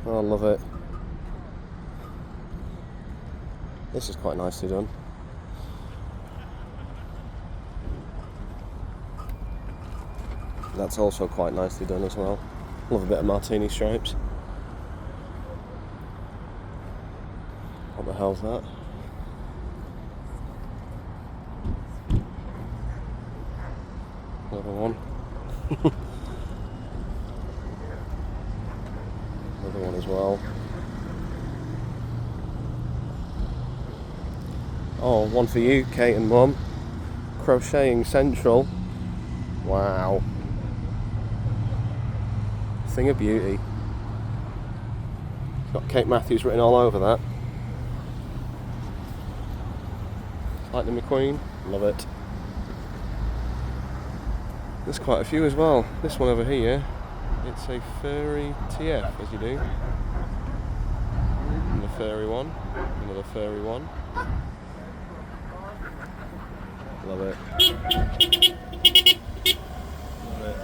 Oh, I love it. This is quite nicely done. That's also quite nicely done as well. Love a bit of martini stripes. What the hell's that? Another one. Another one as well. Oh, one for you, Kate and Mum. Crocheting Central. Wow. Thing of beauty. It's got Kate Matthews written all over that. Lightning McQueen. Love it. There's quite a few as well. This one over here, it's a furry TF, as you do. And the furry one. Another furry one. Love it. Love it.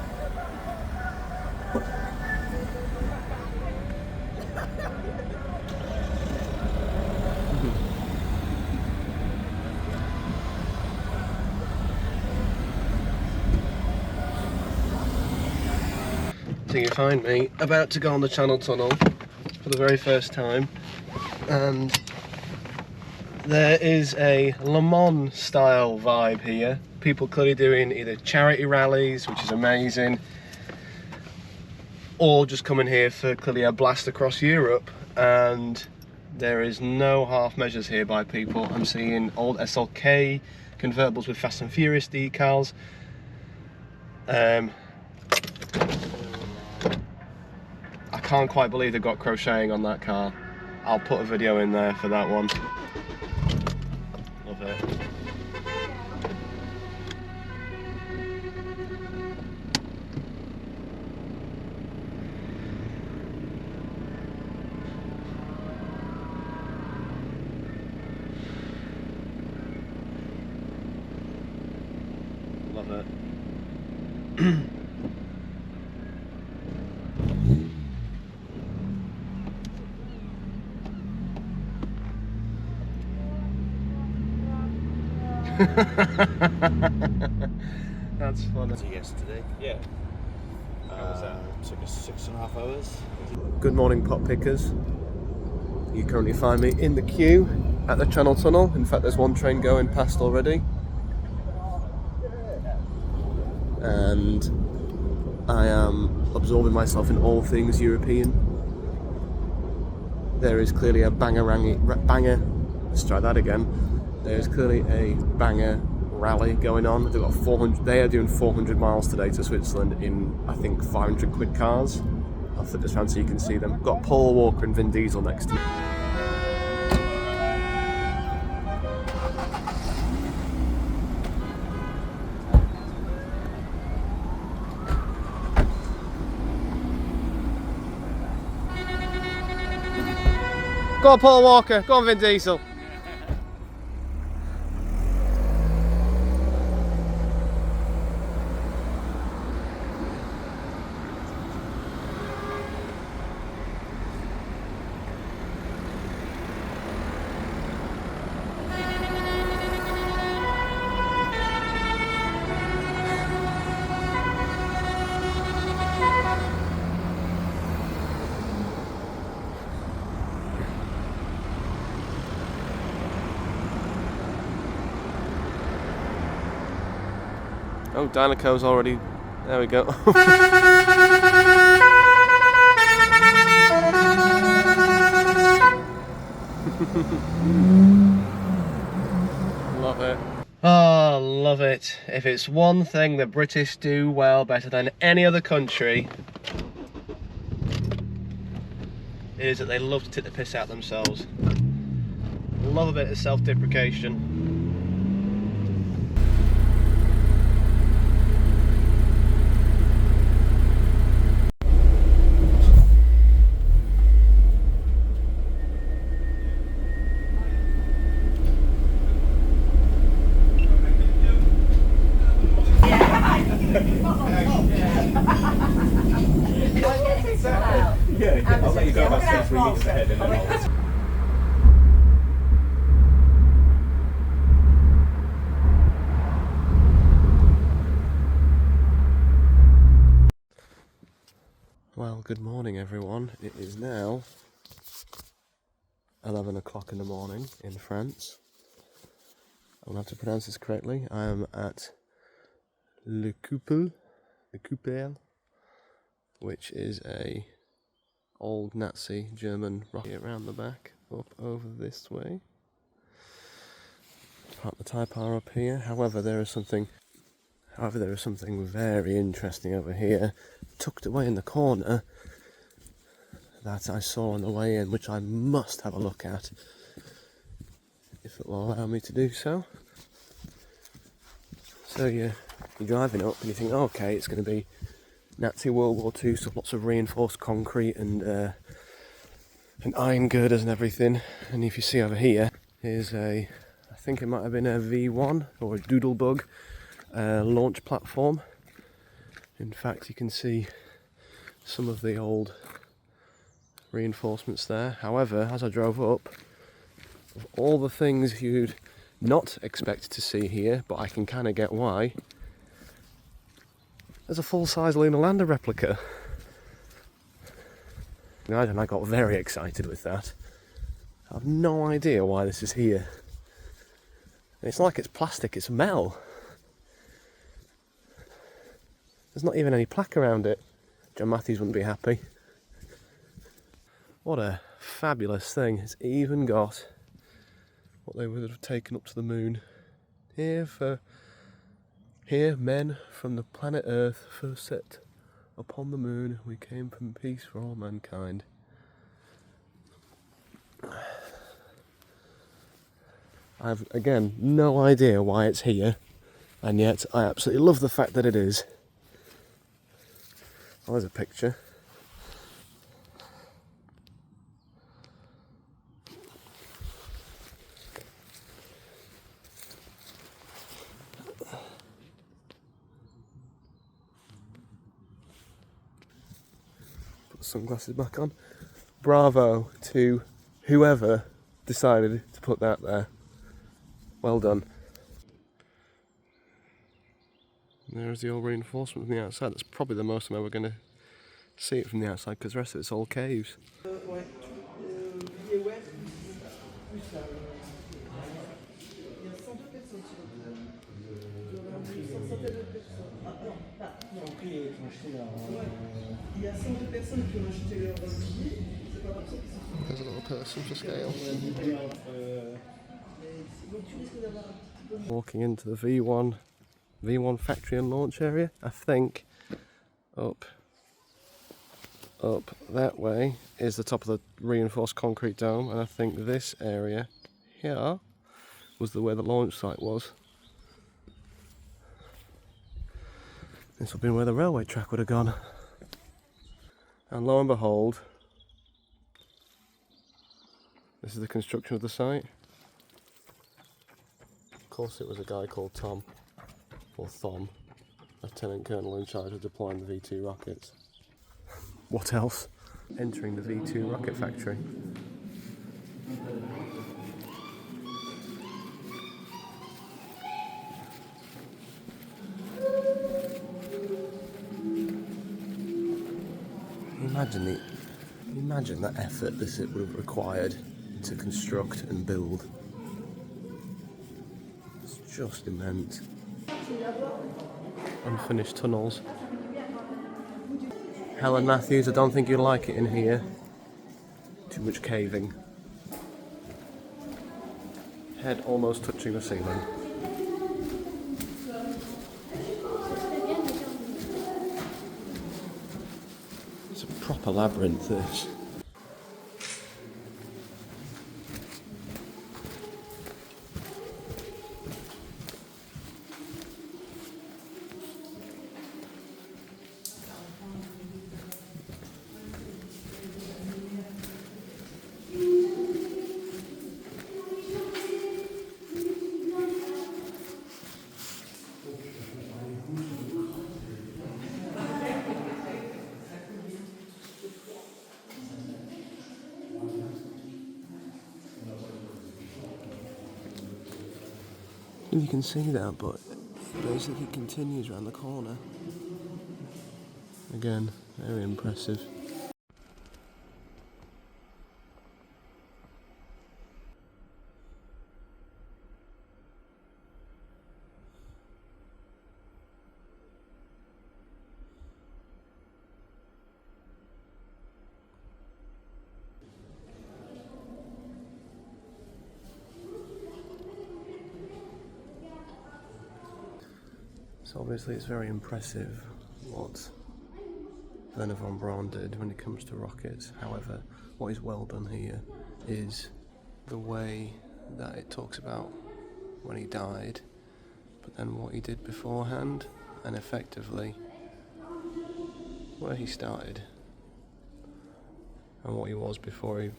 So you find me about to go on the Channel Tunnel for the very first time, and there is a Le Mans style vibe here. People clearly doing either charity rallies, which is amazing, or just coming here for clearly a blast across Europe. And there is no half measures here by people. I'm seeing old SLK convertibles with Fast and Furious decals. I can't quite believe they've got crocheting on that car. I'll put a video in there for that one. Love it. Love it. That's funny. Yesterday. Yeah. How was that? Took us 6.5 hours. Good morning, pot pickers. You currently find me in the queue at the Channel Tunnel. In fact, there's one train going past already. And I am absorbing myself in all things European. There is clearly a let's try that again. There is clearly a banger rally going on. They've got 400. They are doing 400 miles today to Switzerland in, I think, 500 quid cars. I'll flip this around so you can see them. Got Paul Walker and Vin Diesel next to me. Go on, Paul Walker. Go on, Vin Diesel. Oh, Dynaco's already. There we go. Love it. Oh, love it. If it's one thing the British do well better than any other country, it is that they love to take the piss out themselves. Love a bit of self-deprecation. Yeah, I'll let you go back Well, good morning everyone. It is now 11 o'clock in the morning in France. I'll have to pronounce this correctly. I am at Le Coupel, which is a old Nazi German rocket around the back, up over this way. Park the Type R up here. However, there is something very interesting over here, tucked away in the corner, that I saw on the way in, which I must have a look at, if it will allow me to do so. So you're driving up and you think, oh, okay, it's going to be Nazi World War II, so lots of reinforced concrete and iron girders and everything. And if you see over here, here's I think it might have been a V1 or a Doodlebug launch platform. In fact, you can see some of the old reinforcements there. However, as I drove up, of all the things you'd not expect to see here, but I can kind of get why, there's a full-size Lunar Lander replica. And I got very excited with that. I have no idea why this is here. It's like it's plastic, it's metal. There's not even any plaque around it. John Matthews wouldn't be happy. What a fabulous thing. It's even got what they would have taken up to the moon. Here, men from the planet Earth first set upon the moon. We came from peace for all mankind. I've, again, no idea why it's here, and yet I absolutely love the fact that it is. Oh, there's a picture. Put the sunglasses back on. Bravo to whoever decided to put that there. Well done. There's the old reinforcement from the outside. That's probably the most I'm ever going to see it from the outside, because the rest of it's all caves. There's a little person for scale. Walking into the V1 factory and launch area. I think up that way is the top of the reinforced concrete dome, and I think this area here was where the launch site was. This would have been where the railway track would have gone. And lo and behold, this is the construction of the site. Of course it was a guy called Tom, or Thom, Lieutenant Colonel in charge of deploying the V2 rockets. What else? Entering the V2 rocket factory. Imagine the effort this it would have required to construct and build. It's just immense. Unfinished tunnels. Helen Matthews, I don't think you'd like it in here. Too much caving. Head almost touching the ceiling. It's a proper labyrinth, this. And you can see that, but basically continues around the corner. Again, very impressive. So obviously it's very impressive what Wernher von Braun did when it comes to rockets. However, what is well done here is the way that it talks about when he died, but then what he did beforehand, and effectively where he started and what he was before he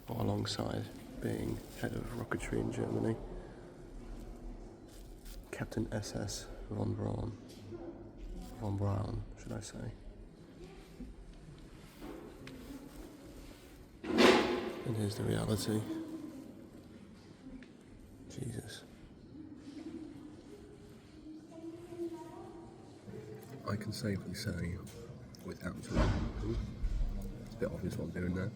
got alongside being head of rocketry in Germany. Captain SS von Braun. Von Braun, should I say. And here's the reality. Jesus. I can safely say, with absolute... It's a bit obvious what I'm doing there.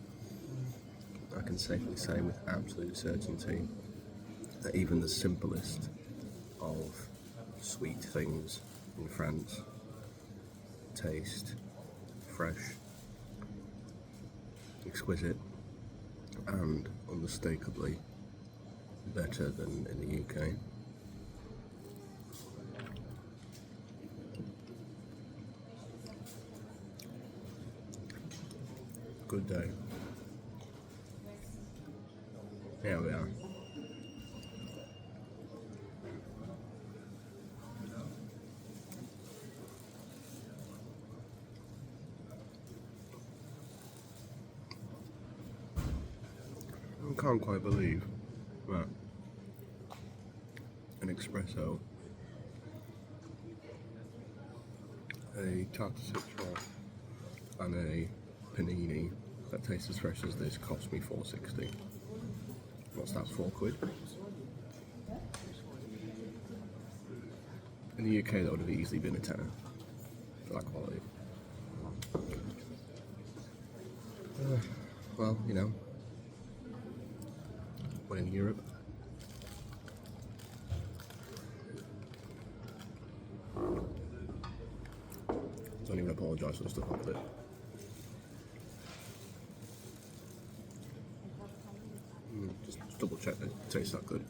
I can safely say with absolute certainty that even the simplest of sweet things in France taste fresh, exquisite, and unmistakably better than in the UK. Good day. Here we are. I can't quite believe that an espresso, a tarte citron, and a panini that tastes as fresh as this cost me £4.60. What's that, £4? In the UK that would have easily been a tenner for that quality. Well, you know, when in Europe. Don't even apologise for the stuff I put. Just double check that it tastes that good.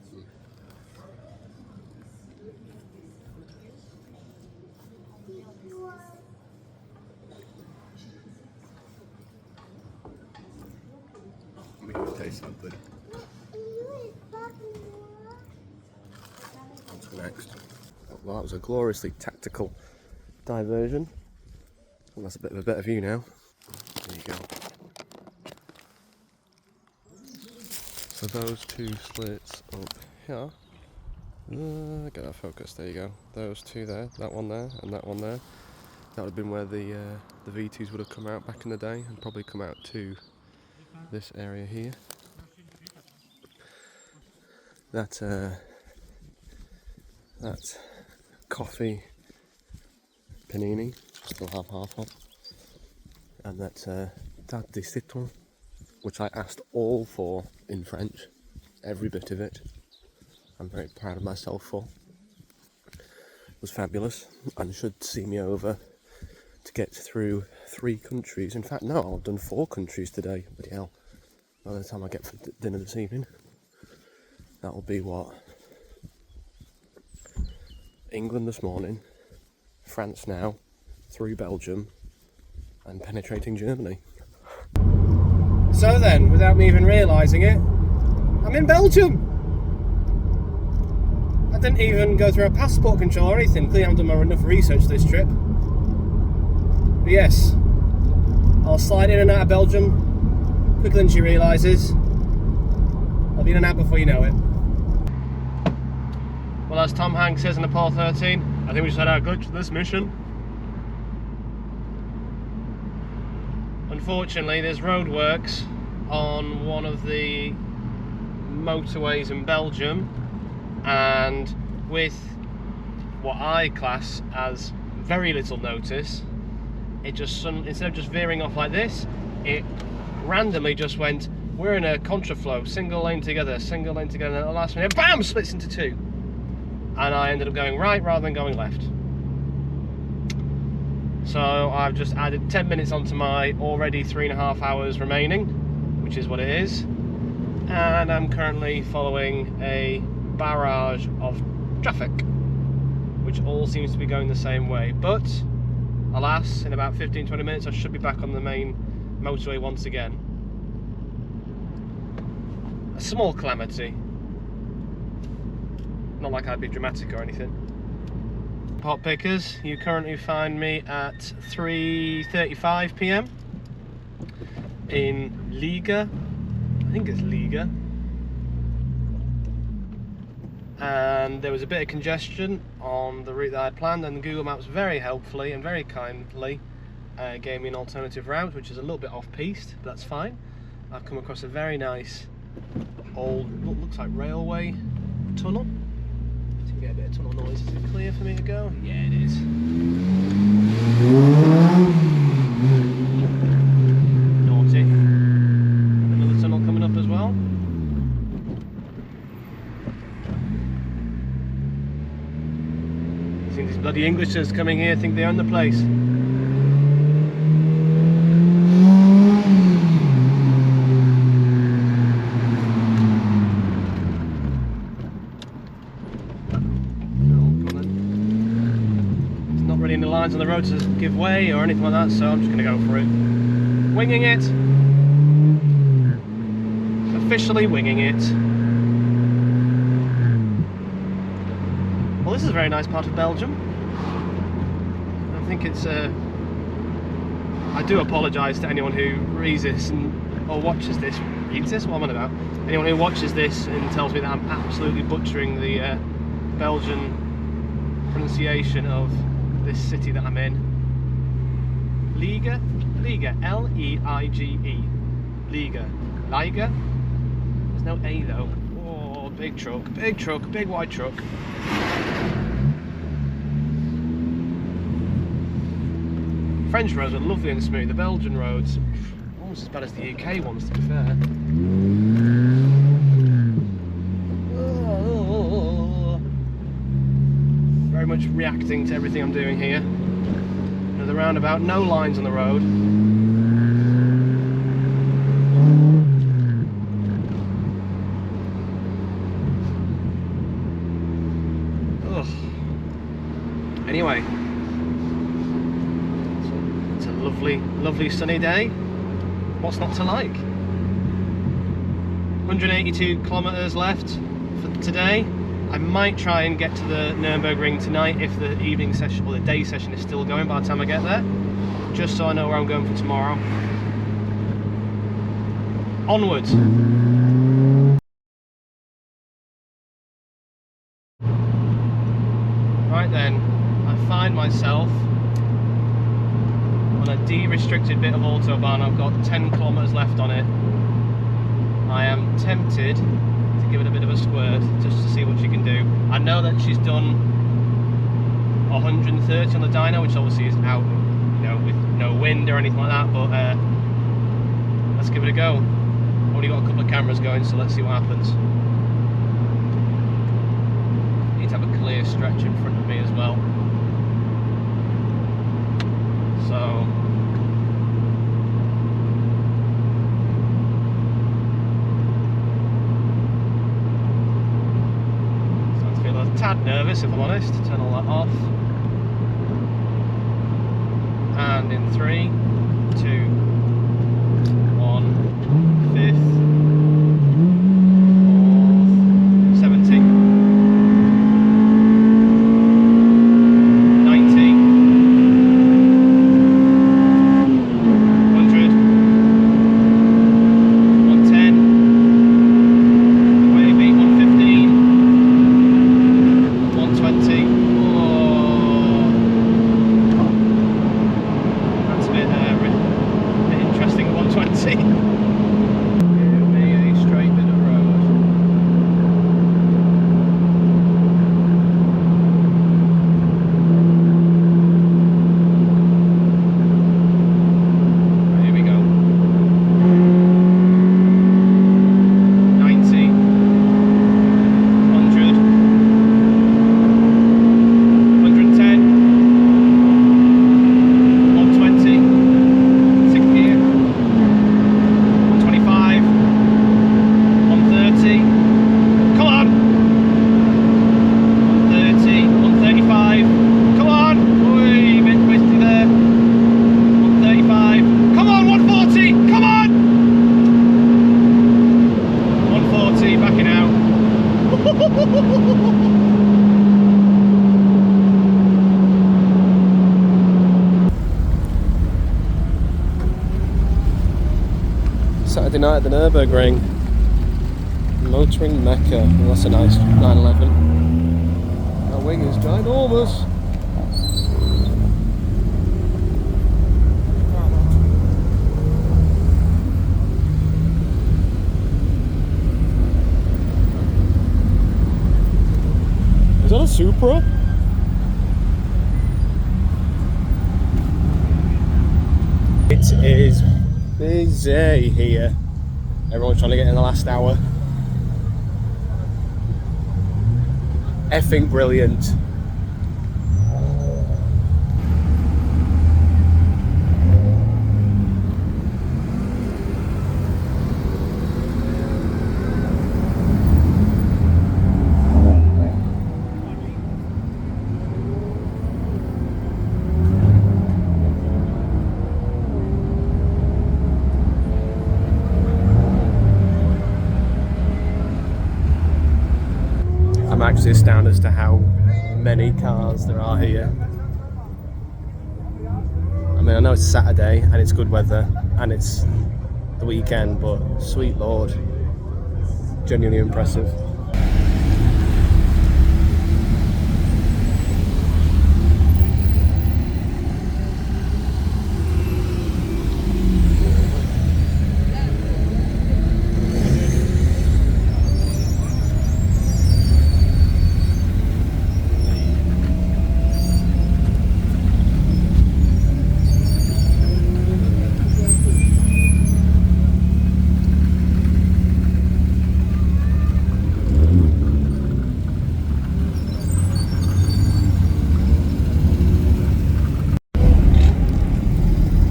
It tastes that good. On to the next. Well, that was a gloriously tactical diversion. Well, that's a bit of a better view now. There you go. So those two slits up here, get that focus, there you go. Those two there, that one there and that one there. That would have been where the V2s would have come out back in the day, and probably come out to this area here. That coffee panini, still have half of, and that tarte de citron, which I asked all for in French, every bit of it. I'm very proud of myself for. It was fabulous, and should see me over to get through 3 countries. In fact, no, I've done 4 countries today. Bloody hell! By the time I get for dinner this evening, that will be what? England this morning, France now, through Belgium, and penetrating Germany. So then, without me even realising it, I'm in Belgium! I didn't even go through a passport control or anything. Clearly I haven't done enough research this trip. But yes, I'll slide in and out of Belgium quicker than she realises. I'll be in and out before you know it. Well, as Tom Hanks says in Apollo 13, I think we just had our good to this mission. Unfortunately, there's roadworks on one of the motorways in Belgium, and with what I class as very little notice, it just instead of just veering off like this, it randomly just went, we're in a contraflow, single lane together, and at the last minute, bam, splits into two. And I ended up going right rather than going left. So I've just added 10 minutes onto my already 3.5 hours remaining, which is what it is. And I'm currently following a barrage of traffic, which all seems to be going the same way. But alas, in about 15-20 minutes I should be back on the main motorway once again. A small calamity. Not like I'd be dramatic or anything. Pot pickers, you currently find me at 3:35 PM in Liga. I think it's Liga. And there was a bit of congestion on the route that I had planned, and Google Maps very helpfully and very kindly gave me an alternative route, which is a little bit off-piste, but that's fine. I've come across a very nice old, looks like railway tunnel. So you can get a bit of tunnel noise. Is it clear for me to go? Yeah, it is. Naughty. Another tunnel coming up as well. You think these bloody Englishers coming here think they own the place? Any lines on the road to give way or anything like that, so I'm just going to go for it. Winging it. Officially winging it. Well, this is a very nice part of Belgium. I think it's I do apologise to anyone who reads this or watches this. Reads this? What am I on about? Anyone who watches this and tells me that I'm absolutely butchering the Belgian pronunciation of this city that I'm in. Liga, L-E-I-G-E. Liga. There's no A though. Oh, big truck, big wide truck. French roads are lovely and smooth. The Belgian roads, almost as bad as the UK ones, to be fair. Very much reacting to everything I'm doing here. Another roundabout, no lines on the road. Ugh. Anyway, it's a lovely sunny day. What's not to like? 182 kilometers left for today. I might try and get to the Nürburgring tonight if the evening session or the day session is still going by the time I get there, just so I know where I'm going for tomorrow. Onwards. Right then, I find myself on a de-restricted bit of Autobahn. I've got 10 kilometers left on it. I am tempted to give it a bit of a squirt just to see what she can do. I know that she's done 130 on the dyno, which obviously is out, you know, with no wind or anything like that, but let's give it a go. Only got a couple of cameras going, so let's see what happens. Need to have a clear stretch in front of me as well. So tad nervous, if I'm honest. Turn all that off. And in 3, 2, 1, 5th, 4th, 70, 90, 100, 110, maybe 115. 120. Oh, that's a bit outside the Nürburgring. Motoring Mecca. Well, that's a nice 911. That wing is ginormous. Is that a Supra? It is busy here. Everyone's trying to get in the last hour. Effing brilliant. I'm actually astounded as to how many cars there are here. I mean, I know it's Saturday and it's good weather and it's the weekend, but sweet lord, genuinely impressive.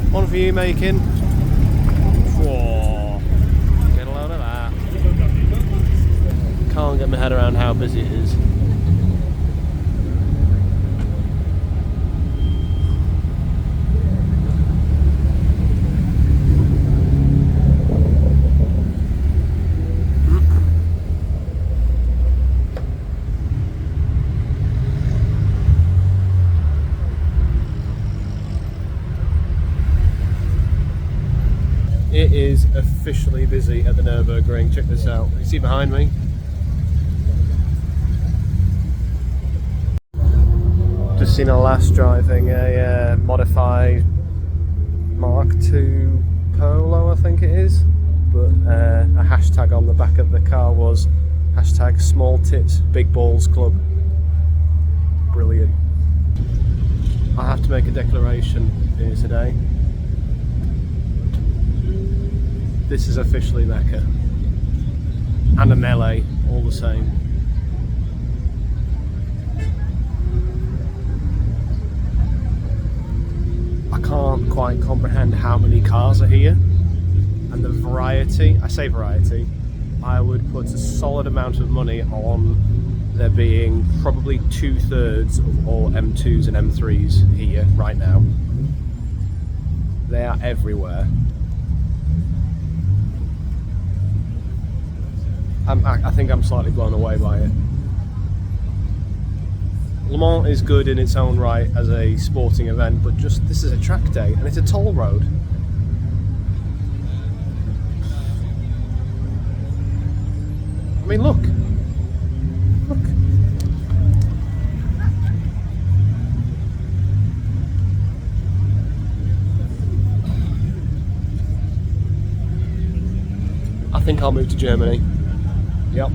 One for you, making. Whoa. Get a load of that. Can't get my head around how busy it is. It is officially busy at the Nürburgring. Check this out. You see behind me? Just seen a lass driving a modified Mark II Polo, I think it is. But a hashtag on the back of the car was hashtag small tits big balls club. Brilliant. I have to make a declaration here today. This is officially Mecca. And a melee, all the same. I can't quite comprehend how many cars are here. And the variety, I say variety, I would put a solid amount of money on there being probably 2/3 of all M2s and M3s here right now. They are everywhere. I think I'm slightly blown away by it. Le Mans is good in its own right as a sporting event, but just this is a track day and it's a toll road. I mean, look. Look. I think I'll move to Germany. Yep.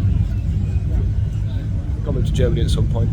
I'll move to Germany at some point.